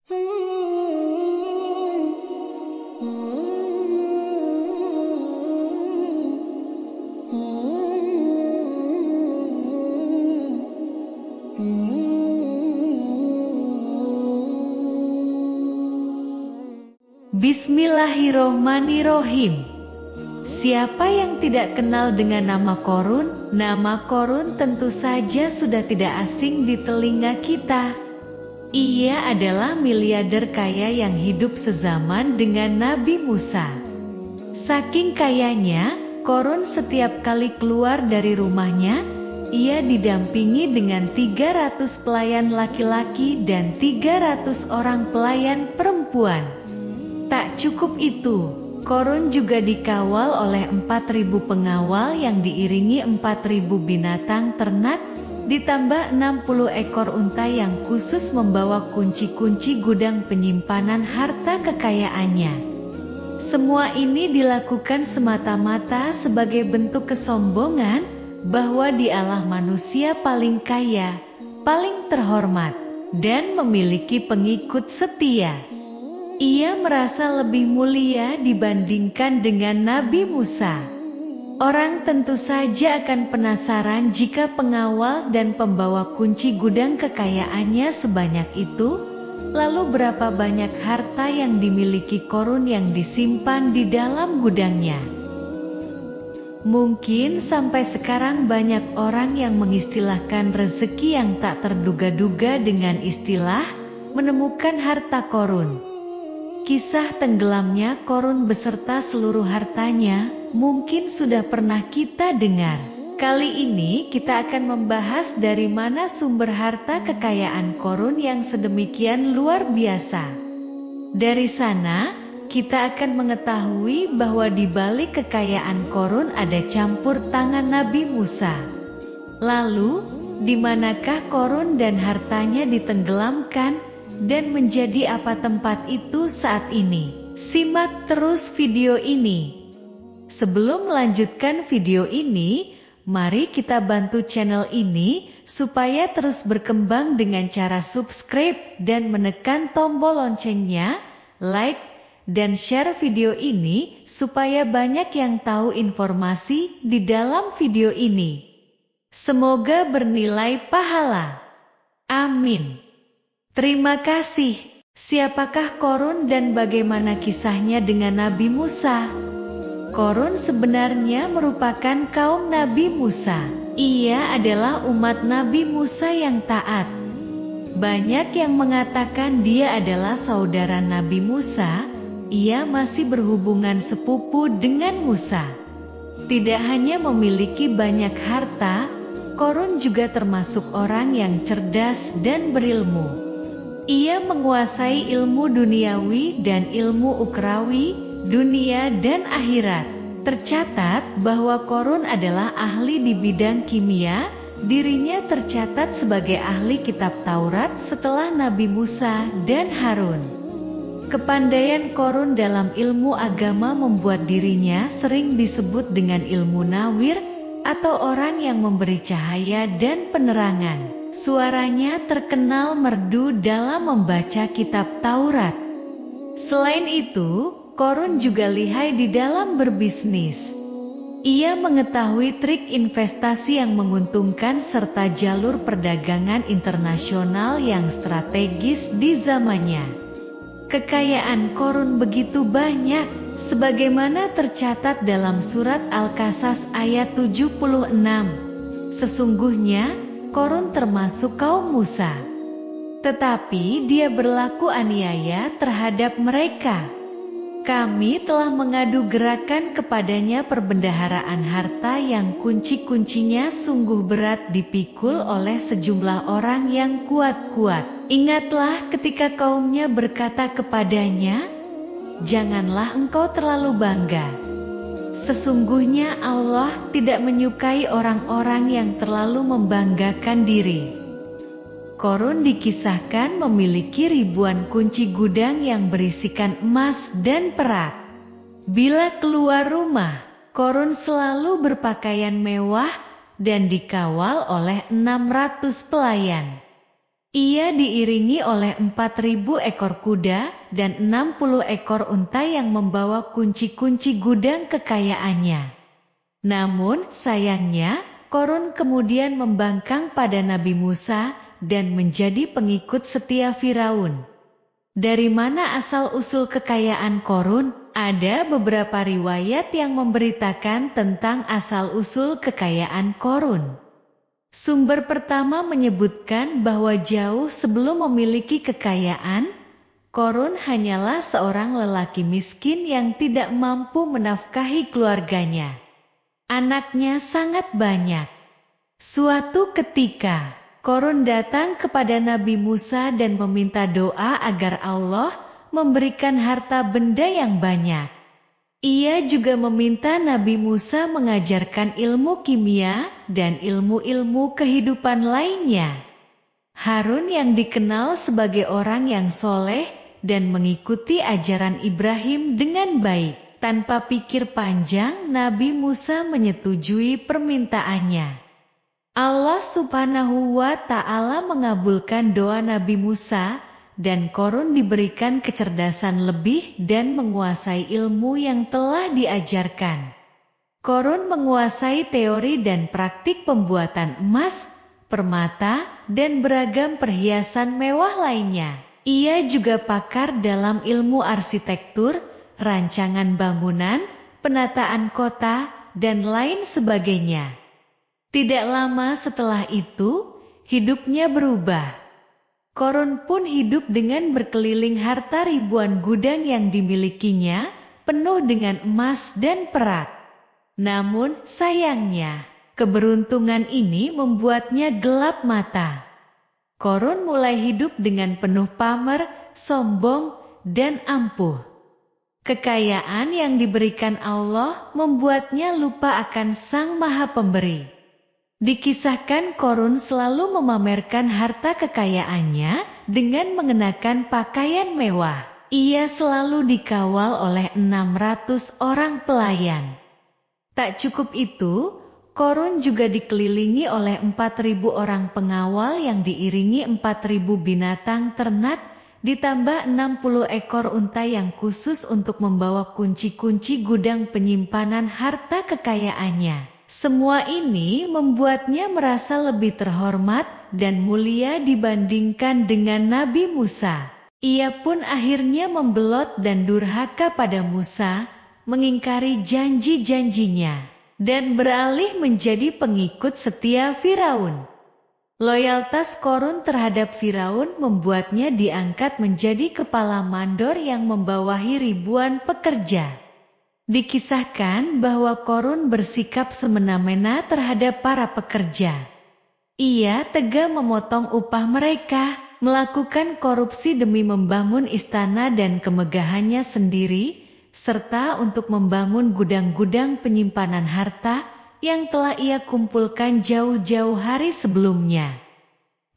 Bismillahirrohmanirrohim. Siapa yang tidak kenal dengan nama Qarun? Nama Qarun tentu saja sudah tidak asing di telinga kita. Ia adalah miliarder kaya yang hidup sezaman dengan Nabi Musa. Saking kayanya, Qarun setiap kali keluar dari rumahnya, ia didampingi dengan 300 pelayan laki-laki dan 300 orang pelayan perempuan. Tak cukup itu, Qarun juga dikawal oleh 4.000 pengawal yang diiringi 4.000 binatang ternak, ditambah 60 ekor unta yang khusus membawa kunci-kunci gudang penyimpanan harta kekayaannya. Semua ini dilakukan semata-mata sebagai bentuk kesombongan bahwa dialah manusia paling kaya, paling terhormat, dan memiliki pengikut setia. Ia merasa lebih mulia dibandingkan dengan Nabi Musa. Orang tentu saja akan penasaran jika pengawal dan pembawa kunci gudang kekayaannya sebanyak itu, lalu berapa banyak harta yang dimiliki Qarun yang disimpan di dalam gudangnya. Mungkin sampai sekarang banyak orang yang mengistilahkan rezeki yang tak terduga-duga dengan istilah menemukan harta Qarun. Kisah tenggelamnya Qarun beserta seluruh hartanya mungkin sudah pernah kita dengar. Kali ini kita akan membahas dari mana sumber harta kekayaan Qarun yang sedemikian luar biasa. Dari sana, kita akan mengetahui bahwa di balik kekayaan Qarun ada campur tangan Nabi Musa. Lalu, di manakah Qarun dan hartanya ditenggelamkan? Dan menjadi apa tempat itu saat ini? Simak terus video ini. Sebelum melanjutkan video ini, mari kita bantu channel ini supaya terus berkembang dengan cara subscribe dan menekan tombol loncengnya, like, dan share video ini supaya banyak yang tahu informasi di dalam video ini. Semoga bernilai pahala. Amin. Terima kasih. Siapakah Qarun dan bagaimana kisahnya dengan Nabi Musa? Qarun sebenarnya merupakan kaum Nabi Musa. Ia adalah umat Nabi Musa yang taat. Banyak yang mengatakan dia adalah saudara Nabi Musa. Ia masih berhubungan sepupu dengan Musa. Tidak hanya memiliki banyak harta, Qarun juga termasuk orang yang cerdas dan berilmu. Ia menguasai ilmu duniawi dan ilmu ukrawi, dunia dan akhirat. Tercatat bahwa Qarun adalah ahli di bidang kimia, dirinya tercatat sebagai ahli kitab Taurat setelah Nabi Musa dan Harun. Kepandaian Qarun dalam ilmu agama membuat dirinya sering disebut dengan ilmu nawir atau orang yang memberi cahaya dan penerangan. Suaranya terkenal merdu dalam membaca kitab Taurat. Selain itu, Qarun juga lihai di dalam berbisnis. Ia mengetahui trik investasi yang menguntungkan serta jalur perdagangan internasional yang strategis di zamannya. Kekayaan Qarun begitu banyak, sebagaimana tercatat dalam surat Al-Qasas ayat 76. Sesungguhnya, Qarun termasuk kaum Musa. Tetapi dia berlaku aniaya terhadap mereka. Kami telah mengadu gerakan kepadanya perbendaharaan harta yang kunci-kuncinya sungguh berat dipikul oleh sejumlah orang yang kuat-kuat. Ingatlah ketika kaumnya berkata kepadanya, "Janganlah engkau terlalu bangga. Sesungguhnya Allah tidak menyukai orang-orang yang terlalu membanggakan diri." Qarun dikisahkan memiliki ribuan kunci gudang yang berisikan emas dan perak. Bila keluar rumah, Qarun selalu berpakaian mewah dan dikawal oleh 600 pelayan. Ia diiringi oleh 4.000 ekor kuda dan 60 ekor unta yang membawa kunci-kunci gudang kekayaannya. Namun, sayangnya, Korun kemudian membangkang pada Nabi Musa dan menjadi pengikut setia Firaun. Dari mana asal-usul kekayaan Korun? Ada beberapa riwayat yang memberitakan tentang asal-usul kekayaan Korun. Sumber pertama menyebutkan bahwa jauh sebelum memiliki kekayaan, Korun hanyalah seorang lelaki miskin yang tidak mampu menafkahi keluarganya. Anaknya sangat banyak. Suatu ketika, Korun datang kepada Nabi Musa dan meminta doa agar Allah memberikan harta benda yang banyak. Ia juga meminta Nabi Musa mengajarkan ilmu kimia dan ilmu-ilmu kehidupan lainnya. Harun yang dikenal sebagai orang yang soleh dan mengikuti ajaran Ibrahim dengan baik. Tanpa pikir panjang, Nabi Musa menyetujui permintaannya. Allah Subhanahu wa Ta'ala mengabulkan doa Nabi Musa, dan Korun diberikan kecerdasan lebih dan menguasai ilmu yang telah diajarkan. Korun menguasai teori dan praktik pembuatan emas, permata, dan beragam perhiasan mewah lainnya. Ia juga pakar dalam ilmu arsitektur, rancangan bangunan, penataan kota, dan lain sebagainya. Tidak lama setelah itu, hidupnya berubah. Korun pun hidup dengan berkeliling harta ribuan gudang yang dimilikinya, penuh dengan emas dan perak. Namun, sayangnya, keberuntungan ini membuatnya gelap mata. Korun mulai hidup dengan penuh pamer, sombong, dan ampuh. Kekayaan yang diberikan Allah membuatnya lupa akan Sang Maha Pemberi. Dikisahkan Korun selalu memamerkan harta kekayaannya dengan mengenakan pakaian mewah. Ia selalu dikawal oleh 600 orang pelayan. Tak cukup itu, Korun juga dikelilingi oleh 4.000 orang pengawal yang diiringi 4.000 binatang ternak, ditambah 60 ekor unta yang khusus untuk membawa kunci-kunci gudang penyimpanan harta kekayaannya. Semua ini membuatnya merasa lebih terhormat dan mulia dibandingkan dengan Nabi Musa. Ia pun akhirnya membelot dan durhaka pada Musa, mengingkari janji-janjinya, dan beralih menjadi pengikut setia Firaun. Loyalitas Korun terhadap Firaun membuatnya diangkat menjadi kepala mandor yang membawahi ribuan pekerja. Dikisahkan bahwa Korun bersikap semena-mena terhadap para pekerja. Ia tega memotong upah mereka, melakukan korupsi demi membangun istana dan kemegahannya sendiri, serta untuk membangun gudang-gudang penyimpanan harta yang telah ia kumpulkan jauh-jauh hari sebelumnya.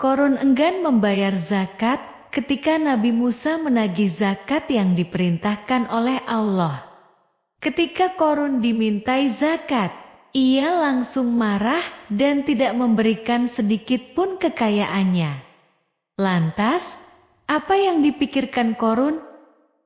Korun enggan membayar zakat ketika Nabi Musa menagih zakat yang diperintahkan oleh Allah. Ketika Korun dimintai zakat, ia langsung marah dan tidak memberikan sedikit pun kekayaannya. Lantas, apa yang dipikirkan Korun?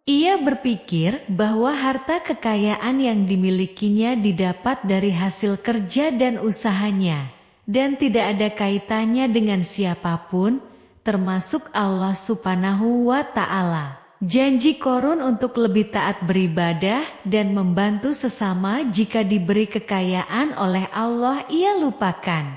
Ia berpikir bahwa harta kekayaan yang dimilikinya didapat dari hasil kerja dan usahanya, dan tidak ada kaitannya dengan siapapun, termasuk Allah Subhanahu wa Ta'ala. Janji Korun untuk lebih taat beribadah dan membantu sesama jika diberi kekayaan oleh Allah ia lupakan.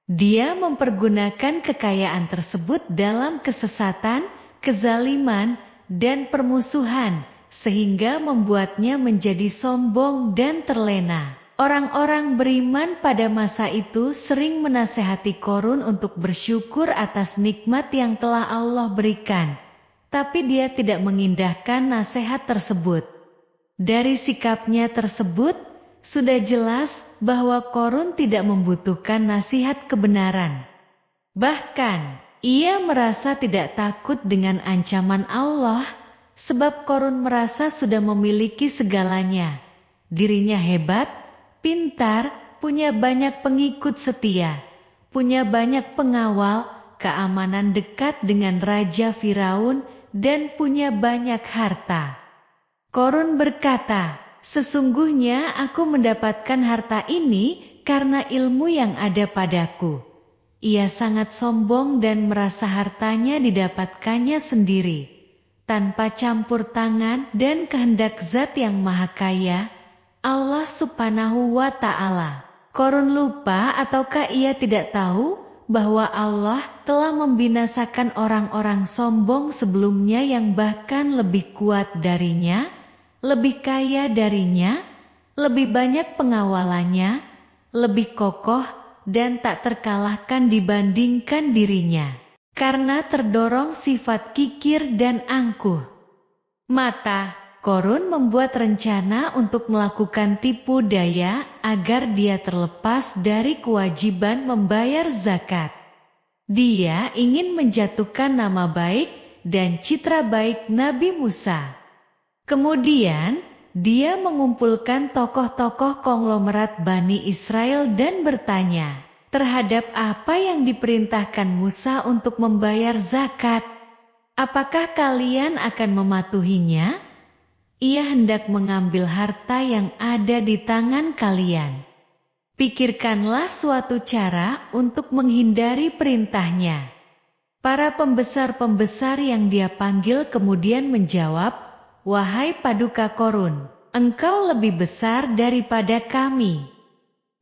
Dia mempergunakan kekayaan tersebut dalam kesesatan, kezaliman, dan permusuhan, sehingga membuatnya menjadi sombong dan terlena. Orang-orang beriman pada masa itu sering menasehati Korun untuk bersyukur atas nikmat yang telah Allah berikan, tapi dia tidak mengindahkan nasihat tersebut. Dari sikapnya tersebut, sudah jelas bahwa Korun tidak membutuhkan nasihat kebenaran. Bahkan, ia merasa tidak takut dengan ancaman Allah, sebab Korun merasa sudah memiliki segalanya. Dirinya hebat, pintar, punya banyak pengikut setia, punya banyak pengawal, keamanan dekat dengan Raja Firaun, dan punya banyak harta. Korun berkata, sesungguhnya aku mendapatkan harta ini karena ilmu yang ada padaku. Ia sangat sombong dan merasa hartanya didapatkannya sendiri, tanpa campur tangan dan kehendak Zat yang Maha Kaya, Allah Subhanahu wa Ta'ala. Korun lupa ataukah ia tidak tahu bahwa Allah telah membinasakan orang-orang sombong sebelumnya yang bahkan lebih kuat darinya, lebih kaya darinya, lebih banyak pengawalannya, lebih kokoh dan tak terkalahkan dibandingkan dirinya, karena terdorong sifat kikir dan angkuh. Korun membuat rencana untuk melakukan tipu daya agar dia terlepas dari kewajiban membayar zakat. Dia ingin menjatuhkan nama baik dan citra baik Nabi Musa. Kemudian, dia mengumpulkan tokoh-tokoh konglomerat Bani Israel dan bertanya, terhadap apa yang diperintahkan Musa untuk membayar zakat? Apakah kalian akan mematuhinya? Ia hendak mengambil harta yang ada di tangan kalian. Pikirkanlah suatu cara untuk menghindari perintahnya. Para pembesar-pembesar yang dia panggil kemudian menjawab, wahai Paduka Korun, engkau lebih besar daripada kami.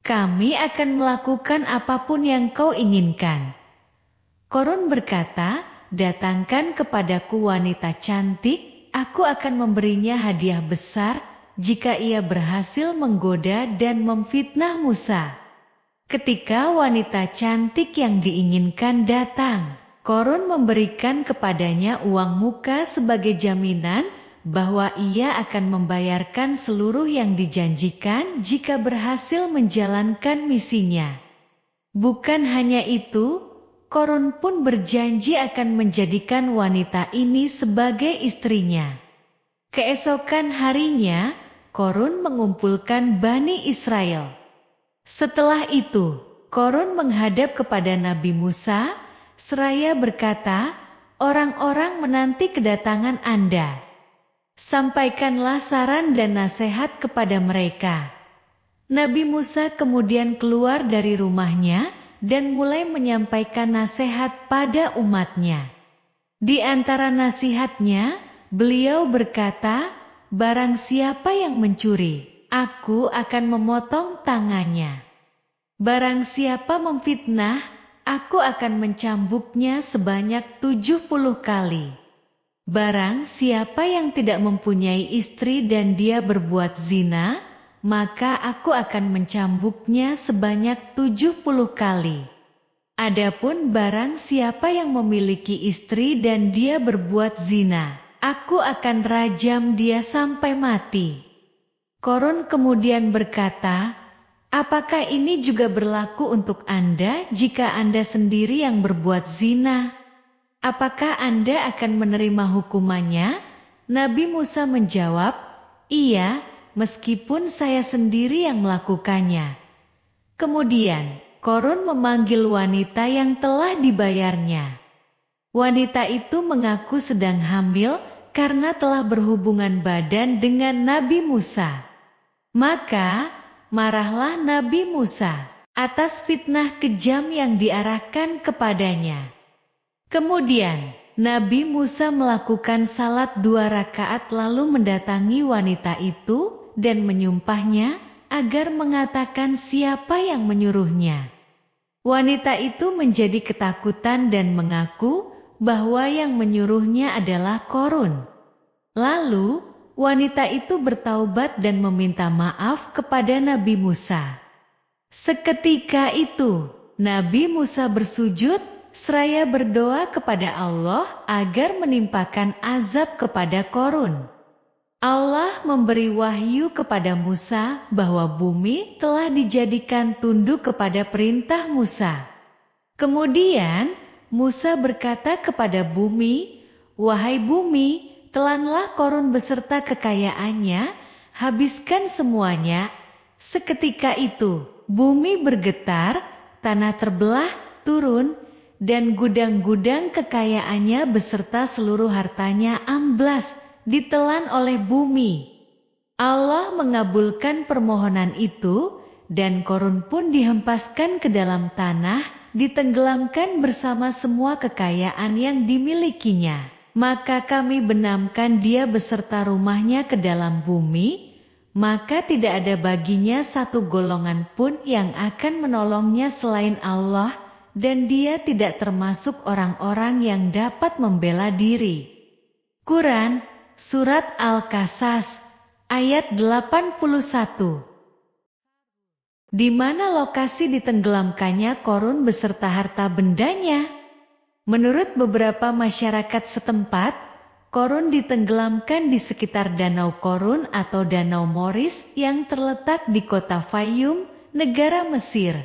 Kami akan melakukan apapun yang kau inginkan. Korun berkata, datangkan kepadaku wanita cantik, aku akan memberinya hadiah besar jika ia berhasil menggoda dan memfitnah Musa. Ketika wanita cantik yang diinginkan datang, Korun memberikan kepadanya uang muka sebagai jaminan bahwa ia akan membayarkan seluruh yang dijanjikan jika berhasil menjalankan misinya. Bukan hanya itu, Korun pun berjanji akan menjadikan wanita ini sebagai istrinya. Keesokan harinya, Korun mengumpulkan Bani Israel. Setelah itu, Korun menghadap kepada Nabi Musa, seraya berkata, orang-orang menanti kedatangan Anda. Sampaikanlah saran dan nasihat kepada mereka. Nabi Musa kemudian keluar dari rumahnya dan mulai menyampaikan nasihat pada umatnya. Di antara nasihatnya, beliau berkata, barang siapa yang mencuri, aku akan memotong tangannya. Barang siapa memfitnah, aku akan mencambuknya sebanyak 70 kali. Barang siapa yang tidak mempunyai istri dan dia berbuat zina, maka aku akan mencambuknya sebanyak 70 kali. Adapun barang siapa yang memiliki istri dan dia berbuat zina, aku akan rajam dia sampai mati. Korun kemudian berkata, apakah ini juga berlaku untuk Anda jika Anda sendiri yang berbuat zina? Apakah Anda akan menerima hukumannya? Nabi Musa menjawab, iya, meskipun saya sendiri yang melakukannya. Kemudian, Korun memanggil wanita yang telah dibayarnya. Wanita itu mengaku sedang hamil karena telah berhubungan badan dengan Nabi Musa. Maka, marahlah Nabi Musa atas fitnah kejam yang diarahkan kepadanya. Kemudian, Nabi Musa melakukan salat 2 rakaat lalu mendatangi wanita itu dan menyumpahnya agar mengatakan siapa yang menyuruhnya. Wanita itu menjadi ketakutan dan mengaku bahwa yang menyuruhnya adalah Korun. Lalu, wanita itu bertaubat dan meminta maaf kepada Nabi Musa. Seketika itu, Nabi Musa bersujud seraya berdoa kepada Allah agar menimpakan azab kepada Korun. Allah memberi wahyu kepada Musa bahwa bumi telah dijadikan tunduk kepada perintah Musa. Kemudian Musa berkata kepada bumi, wahai bumi, telanlah Korun beserta kekayaannya, habiskan semuanya. Seketika itu, bumi bergetar, tanah terbelah, turun, dan gudang-gudang kekayaannya beserta seluruh hartanya amblas, ditelan oleh bumi. Allah mengabulkan permohonan itu, dan Korun pun dihempaskan ke dalam tanah, ditenggelamkan bersama semua kekayaan yang dimilikinya. Maka kami benamkan dia beserta rumahnya ke dalam bumi, maka tidak ada baginya satu golongan pun yang akan menolongnya selain Allah, dan dia tidak termasuk orang-orang yang dapat membela diri. Quran, Surat Al-Qasas, ayat 81. Di mana lokasi ditenggelamkannya Korun beserta harta bendanya? Menurut beberapa masyarakat setempat, Korun ditenggelamkan di sekitar Danau Korun atau Danau Moris yang terletak di kota Fayum, negara Mesir.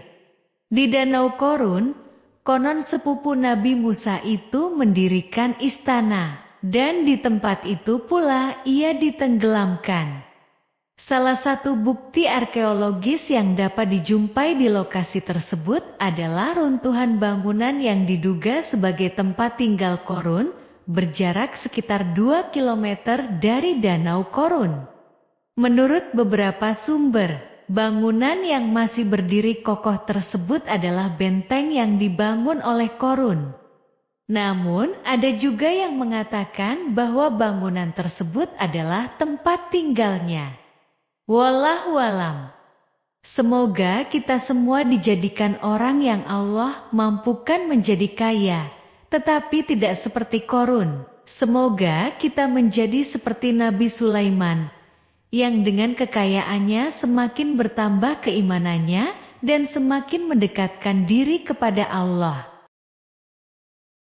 Di Danau Korun, konon sepupu Nabi Musa itu mendirikan istana, dan di tempat itu pula ia ditenggelamkan. Salah satu bukti arkeologis yang dapat dijumpai di lokasi tersebut adalah runtuhan bangunan yang diduga sebagai tempat tinggal Korun, berjarak sekitar 2 km dari Danau Korun. Menurut beberapa sumber, bangunan yang masih berdiri kokoh tersebut adalah benteng yang dibangun oleh Korun. Namun, ada juga yang mengatakan bahwa bangunan tersebut adalah tempat tinggalnya. Wallahu alam. Semoga kita semua dijadikan orang yang Allah mampukan menjadi kaya, tetapi tidak seperti Korun. Semoga kita menjadi seperti Nabi Sulaiman, yang dengan kekayaannya semakin bertambah keimanannya dan semakin mendekatkan diri kepada Allah.